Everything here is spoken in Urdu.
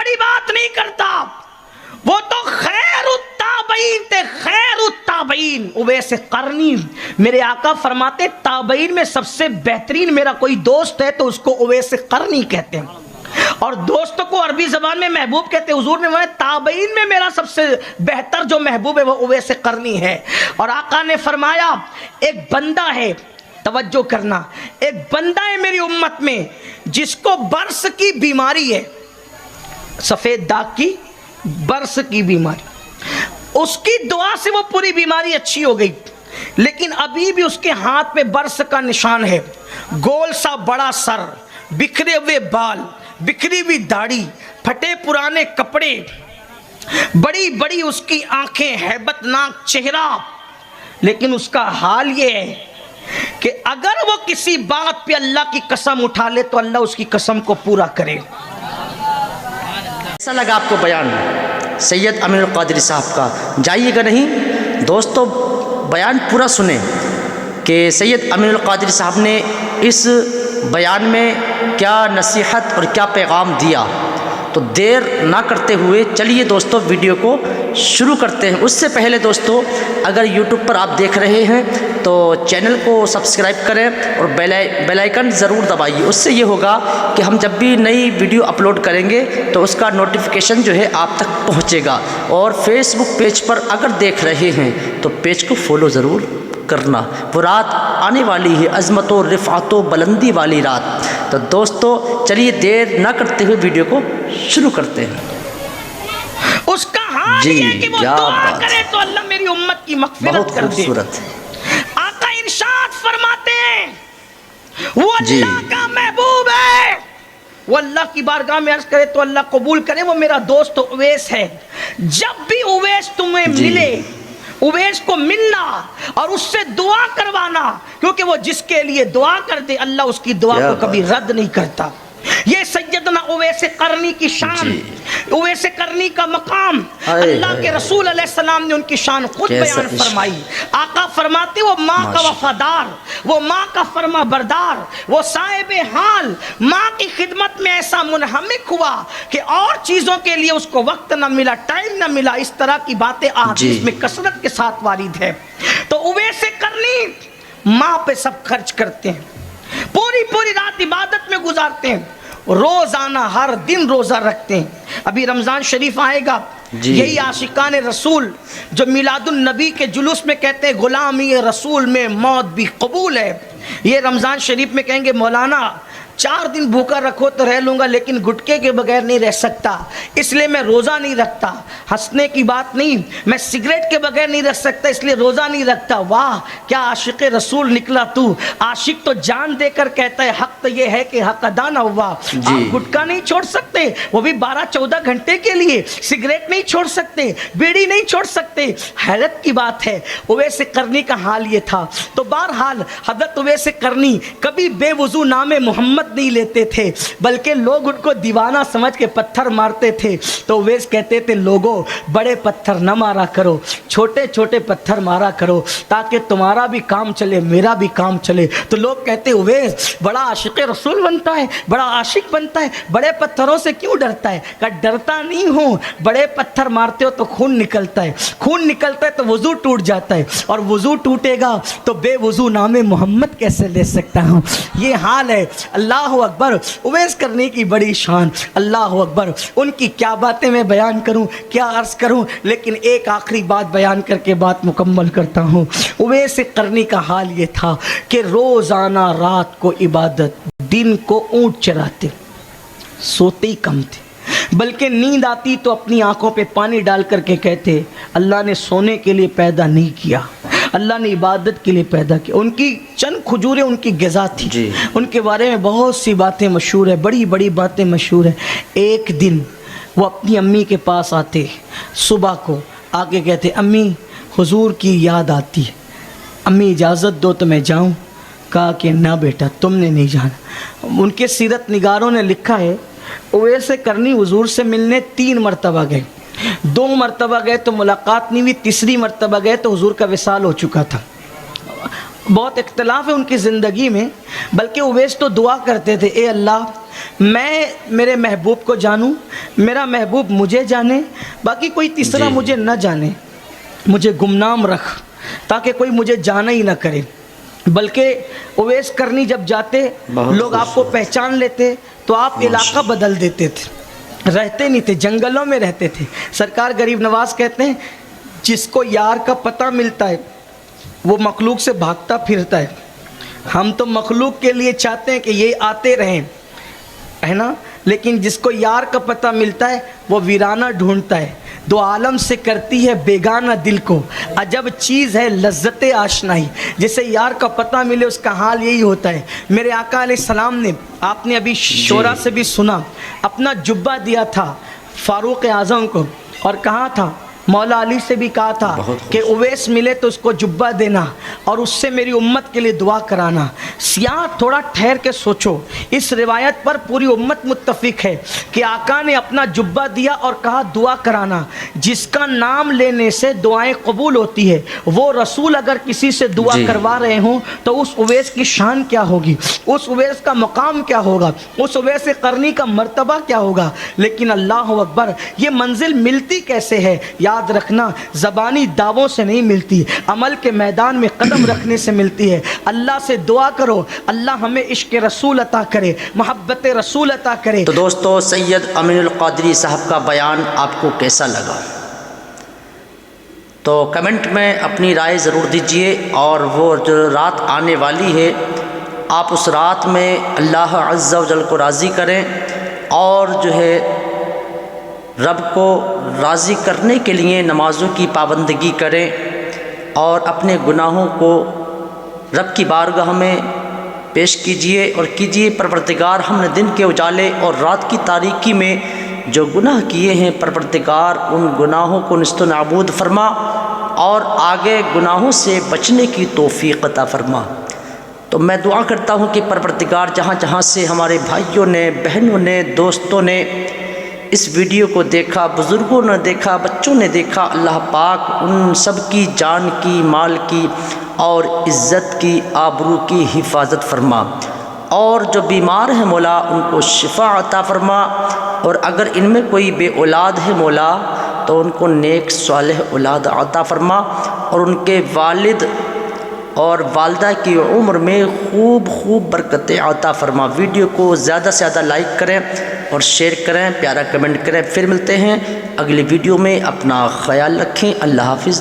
بڑی بات نہیں کرتا، وہ تو خیر التابعین تھے، خیر التابعین۔ اویس قرنی، میرے آقا فرماتے تابعین میں سب سے بہترین میرا کوئی دوست ہے تو اس کو اویس قرنی کہتے ہیں، اور دوستوں کو عربی زبان میں محبوب کہتے ہیں۔ حضور نے فرمایا تابعین میں میرا سب سے بہتر جو محبوب ہے وہ اویس قرنی ہے۔ اور آقا نے فرمایا ایک بندہ ہے، توجہ کرنا، ایک بندہ ہے میری امت میں جس کو برس کی بیماری ہے، سفید داغ کی برس کی بیماری، اس کی دعا سے وہ پوری بیماری اچھی ہو گئی، لیکن ابھی بھی اس کے ہاتھ پہ برس کا نشان ہے، گول سا بڑا سر، بکھرے ہوئے بال، بکھری ہوئی داڑھی، پھٹے پرانے کپڑے، بڑی بڑی اس کی آنکھیں، ہیبت ناک چہرہ، لیکن اس کا حال یہ ہے کہ اگر وہ کسی بات پہ اللہ کی قسم اٹھا لے تو اللہ اس کی قسم کو پورا کرے۔ ایسا لگا آپ کو بیان سید امین القادری صاحب کا؟ جائیے گا نہیں دوستو، بیان پورا سنیں کہ سید امین القادری صاحب نے اس بیان میں کیا نصیحت اور کیا پیغام دیا۔ تو دیر نہ کرتے ہوئے چلیے دوستو ویڈیو کو شروع کرتے ہیں۔ اس سے پہلے دوستو اگر یوٹیوب پر آپ دیکھ رہے ہیں تو چینل کو سبسکرائب کریں اور بیل آئیکن ضرور دبائیے، اس سے یہ ہوگا کہ ہم جب بھی نئی ویڈیو اپلوڈ کریں گے تو اس کا نوٹیفیکیشن جو ہے آپ تک پہنچے گا۔ اور فیس بک پیج پر اگر دیکھ رہے ہیں تو پیج کو فالو ضرور کرنا، وہ رات آنے والی ہے عظمت و رفعت و بلندی والی رات۔ تو دوستو چلیے دیر نہ کرتے ہوئے ویڈیو کو شروع کرتے ہیں۔ اس کا حال جی، یہ ہے کہ وہ کیا دعا بات، کرے تو اللہ میری امت کی مغفرت بہت کر دے۔ خوبصورت۔ آقا ارشاد فرماتے ہیں وہ جی، اللہ کا محبوب ہے، وہ اللہ کی بارگاہ میں عرض کرے تو اللہ قبول کرے، وہ میرا دوست اویس ہے۔ جب بھی اویس تمہیں جی، ملے، اویس کو ملنا اور اس سے دعا کروانا، کیونکہ وہ جس کے لیے دعا کر دے اللہ اس کی دعا کیا کو بات، کبھی رد نہیں کرتا۔ یہ سیدنا اویس قرنی کی شان، جی، اویس قرنی کا مقام، ہائے اللہ ہائے، کے رسول علیہ السلام نے ان کی شان خود کیسا بیان عشق۔ فرمائی۔ آقا فرماتے وہ ماں کا ماشاء وفادار، وہ ماں کا فرما بردار، وہ صاحب حال، ماں کی خدمت میں ایسا منہمک ہوا کہ اور چیزوں کے لیے اس کو وقت نہ ملا، ٹائم نہ ملا۔ اس طرح کی باتیں احادیث جی، میں کثرت کے ساتھ وارد ہے۔ تو اویس قرنی ماں پہ سب خرچ کرتے ہیں، پوری رات عبادت میں گزارتے ہیں، روزانہ ہر دن روزہ رکھتے ہیں۔ ابھی رمضان شریف آئے گا، جی، یہی عاشقان رسول جو میلاد النبی کے جلوس میں کہتے ہیں غلامی رسول میں موت بھی قبول ہے، یہ رمضان شریف میں کہیں گے مولانا 4 دن بھوکا رکھو تو رہ لوں گا لیکن گٹکے کے بغیر نہیں رہ سکتا، اس لیے میں روزہ نہیں رکھتا۔ ہنسنے کی بات نہیں، میں سگریٹ کے بغیر نہیں رہ سکتا اس لیے روزہ نہیں رکھتا۔ واہ کیا عاشق رسول نکلا تو! عاشق تو جان دے کر کہتا ہے حق تو یہ ہے کہ حق ادا نہ ہوا۔ آپ گٹکا نہیں چھوڑ سکتے، وہ بھی 12-14 گھنٹے کے لیے، سگریٹ نہیں چھوڑ سکتے، بیڑی نہیں چھوڑ سکتے۔ حیرت کی بات ہے اویس قرنی کا حال یہ تھا۔ تو بہرحال حضرت اویس قرنی کبھی بے وضو نام محمد نہیں لیتے تھے، بلکہ لوگ ان کو دیوانہ سمجھ کے پتھر مارتے تھے۔ تو اویس کہتے تھے لوگوں بڑے پتھر نہ مارا کرو، چھوٹے چھوٹے پتھر مارا کرو تاکہ تمہارا بھی کام چلے میرا بھی کام چلے۔ تو لوگ کہتے اویس بڑا عاشق رسول بنتا ہے، بڑا عاشق بنتا ہے، بڑے پتھروں سے کیوں ڈرتا ہے؟ کہ ڈرتا نہیں ہوں، بڑے پتھر مارتے ہو تو خون نکلتا ہے، خون نکلتا ہے تو وضو ٹوٹ جاتا ہے، اور وضو ٹوٹے گا تو بے وضو نام محمد کیسے لے سکتا ہوں؟ یہ حال ہے۔ اللہ اکبر، اویس قرنی کی بڑی شان، اللہ اکبر، ان کی کیا باتیں میں بیان کروں، کیا عرض کروں، لیکن ایک آخری بات بیان کر کے بات مکمل کرتا ہوں۔ اویس قرنی کا حال یہ تھا کہ روزانہ رات کو عبادت، دن کو اونٹ چراتے، سوتے ہی کم تھے، بلکہ نیند آتی تو اپنی آنکھوں پہ پانی ڈال کر کے کہتے اللہ نے سونے کے لیے پیدا نہیں کیا، اللہ نے عبادت کے لیے پیدا کیا۔ ان کی چند کھجوریں ان کی غذا تھی، جی، ان کے بارے میں بہت سی باتیں مشہور ہیں، بڑی بڑی باتیں مشہور ہیں۔ ایک دن وہ اپنی امی کے پاس آتے، صبح کو آ کے کہتے امی حضور کی یاد آتی ہے، امی اجازت دو تو میں جاؤں؟ کہا کہ نہ بیٹا تم نے نہیں جانا۔ ان کے سیرت نگاروں نے لکھا ہے اویس قرنی حضور سے ملنے 3 مرتبہ گئے، 2 مرتبہ گئے تو ملاقات نہیں ہوئی، تیسری مرتبہ گئے تو حضور کا وصال ہو چکا تھا۔ بہت اختلاف ہے ان کی زندگی میں، بلکہ اویس تو دعا کرتے تھے، اے اللہ میں میرے محبوب کو جانوں، میرا محبوب مجھے جانے، باقی کوئی تیسرا جی مجھے نہ جانے، مجھے گمنام رکھ تاکہ کوئی مجھے جانا ہی نہ کرے۔ بلکہ اویس کرنی جب جاتے لوگ آپ کو پہچان لیتے تو آپ علاقہ بدل دیتے تھے، رہتے نہیں تھے، جنگلوں میں رہتے تھے۔ سرکار غریب نواز کہتے ہیں جس کو یار کا پتہ ملتا ہے وہ مخلوق سے بھاگتا پھرتا ہے، ہم تو مخلوق کے لیے چاہتے ہیں کہ یہ آتے رہیں، ہے نا، لیکن جس کو یار کا پتہ ملتا ہے وہ ویرانہ ڈھونڈتا ہے۔ دو عالم سے کرتی ہے بیگانہ دل کو، عجب چیز ہے لذت آشنائی۔ جسے یار کا پتہ ملے اس کا حال یہی ہوتا ہے۔ میرے آقا علیہ السلام نے، آپ نے ابھی شورا سے بھی سنا، اپنا جبہ دیا تھا فاروق اعظم کو، اور کہا تھا، مولا علی سے بھی کہا تھا کہ اویس ملے تو اس کو جبہ دینا اور اس سے میری امت کے لیے دعا کرانا۔ سیاہ تھوڑا ٹھہر کے سوچو، اس روایت پر پوری امت متفق ہے کہ آقا نے اپنا جبہ دیا اور کہا دعا کرانا۔ جس کا نام لینے سے دعائیں قبول ہوتی ہے، وہ رسول اگر کسی سے دعا کروا رہے ہوں تو اس اویس کی شان کیا ہوگی، اس اویس کا مقام کیا ہوگا، اس اویس قرنی کا مرتبہ کیا ہوگا۔ لیکن اللہ اکبر، یہ منزل ملتی کیسے ہے؟ یاد رکھنا، زبانی دعووں سے نہیں ملتی، عمل کے میدان میں قدم رکھنے سے ملتی ہے۔ اللہ سے دعا کرو اللہ ہمیں عشق رسول عطا کرے، محبت رسول عطا کرے۔ تو دوستو، سید امین القادری صاحب کا بیان آپ کو کیسا لگا؟ تو کمنٹ میں اپنی رائے ضرور دیجئے، اور وہ جو رات آنے والی ہے آپ اس رات میں اللہ عز و جل کو راضی کریں، اور جو ہے رب کو راضی کرنے کے لیے نمازوں کی پابندگی کریں، اور اپنے گناہوں کو رب کی بارگاہ میں پیش کیجئے اور کیجئے، پروردگار ہم نے دن کے اجالے اور رات کی تاریکی میں جو گناہ کیے ہیں، پروردگار ان گناہوں کو نیست و نابود فرما اور آگے گناہوں سے بچنے کی توفیق عطا فرما۔ تو میں دعا کرتا ہوں کہ پروردگار جہاں جہاں سے ہمارے بھائیوں نے، بہنوں نے، دوستوں نے اس ویڈیو کو دیکھا، بزرگوں نے دیکھا، بچوں نے دیکھا، اللہ پاک ان سب کی جان کی، مال کی اور عزت کی، آبرو کی حفاظت فرما، اور جو بیمار ہیں مولا ان کو شفا عطا فرما، اور اگر ان میں کوئی بے اولاد ہے مولا تو ان کو نیک صالح اولاد عطا فرما، اور ان کے والد اور والدہ کی عمر میں خوب خوب برکتیں عطا فرما۔ ویڈیو کو زیادہ سے زیادہ لائک کریں اور شیئر کریں، پیارا کمنٹ کریں۔ پھر ملتے ہیں اگلی ویڈیو میں، اپنا خیال رکھیں، اللہ حافظ۔